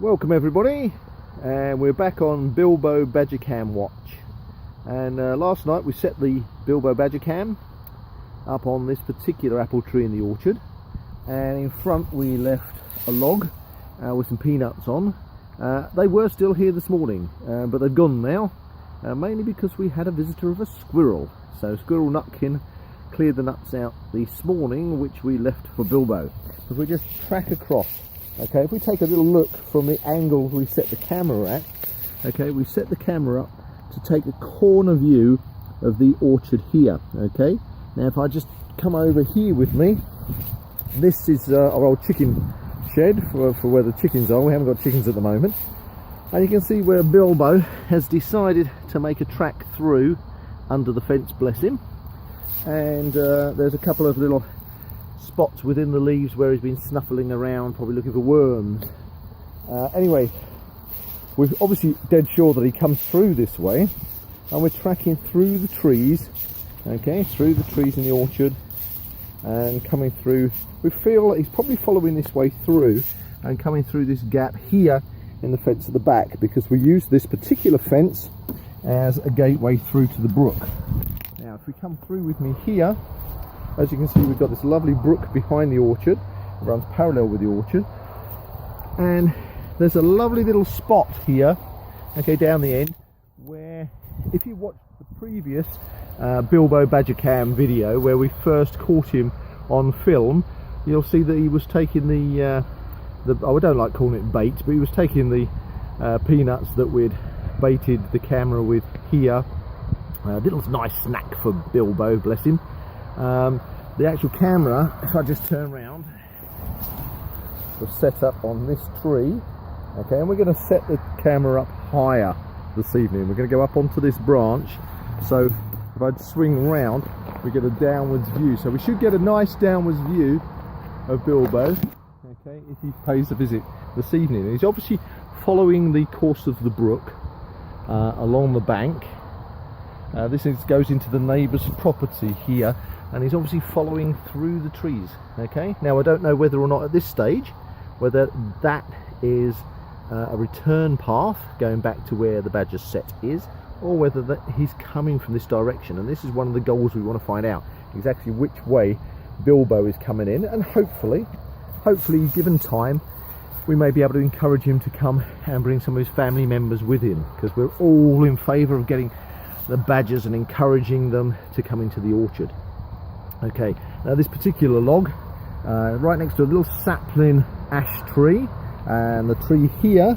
Welcome everybody, and we're back on Bilbo Badger Cam watch. And last night we set the Bilbo Badger Cam up on this particular apple tree in the orchard, and in front we left a log with some peanuts on. They were still here this morning, but they've gone now, mainly because we had a visitor of a squirrel. So Squirrel Nutkin cleared the nuts out this morning, which we left for Bilbo. If we just track across, okay, if we take a little look from the angle we set the camera at, okay, we set the camera up to take a corner view of the orchard here, okay. Now if I just come over here with me, this is our old chicken shed for where the chickens are. We haven't got chickens at the moment, and you can see where Bilbo has decided to make a track through under the fence, bless him. And there's a couple of little spots within the leaves where he's been snuffling around, probably looking for worms. Anyway, we're obviously dead sure that he comes through this way, and we're tracking through the trees, okay, through the trees in the orchard and coming through. We feel that he's probably following this way through and coming through this gap here in the fence at the back, because we use this particular fence as a gateway through to the brook. Now if we come through with me here, as you can see, we've got this lovely brook behind the orchard. It runs parallel with the orchard, and there's a lovely little spot here, okay, down the end, where if you watch the previous Bilbo Badger Cam video where we first caught him on film, you'll see that he was taking the I don't like calling it bait, but he was taking the peanuts that we'd baited the camera with here. A little nice snack for Bilbo, bless him. The actual camera, if I just turn around, was set up on this tree, okay, and we're going to set the camera up higher this evening. We're going to go up onto this branch, so if I swing round we get a downwards view, so we should get a nice downwards view of Bilbo, okay, if he pays a visit this evening. And he's obviously following the course of the brook along the bank. This goes into the neighbour's property here, and he's obviously following through the trees, okay. Now I don't know whether or not at this stage whether that is a return path going back to where the badger's set is, or whether that he's coming from this direction, and this is one of the goals we want to find out, exactly which way Bilbo is coming in. And hopefully given time, we may be able to encourage him to come and bring some of his family members with him, because we're all in favour of getting the badgers and encouraging them to come into the orchard. Okay, now this particular log, right next to a little sapling ash tree, and the tree here,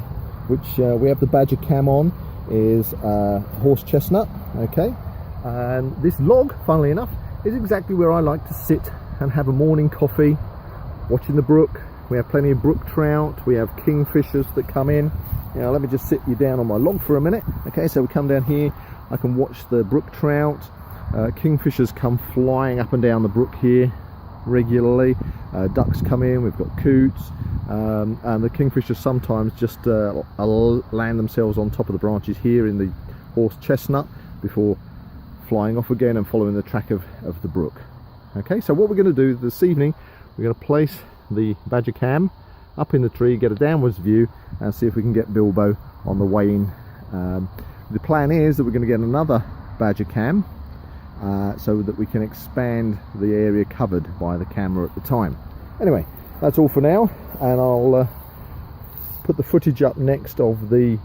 which we have the Badger Cam on, is horse chestnut, okay. And this log, funnily enough, is exactly where I like to sit and have a morning coffee, watching the brook. We have plenty of brook trout, we have kingfishers that come in. Now let me just sit you down on my log for a minute, okay. So we come down here, I can watch the brook trout. Kingfishers come flying up and down the brook here regularly. Ducks come in, we've got coots, and the kingfishers sometimes just land themselves on top of the branches here in the horse chestnut before flying off again and following the track of the brook. Okay, so what we're going to do this evening, we're going to place the Badger Cam up in the tree, get a downwards view, and see if we can get Bilbo on the way in. The plan is that we're going to get another Badger Cam, so that we can expand the area covered by the camera at the time. Anyway, that's all for now, and I'll put the footage up next of the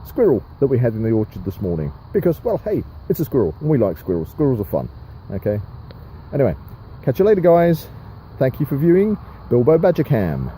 squirrel that we had in the orchard this morning, because, well, hey, it's a squirrel and we like squirrels. Squirrels are fun, okay. Anyway, catch you later guys. Thank you for viewing Bilbo Badger Cam.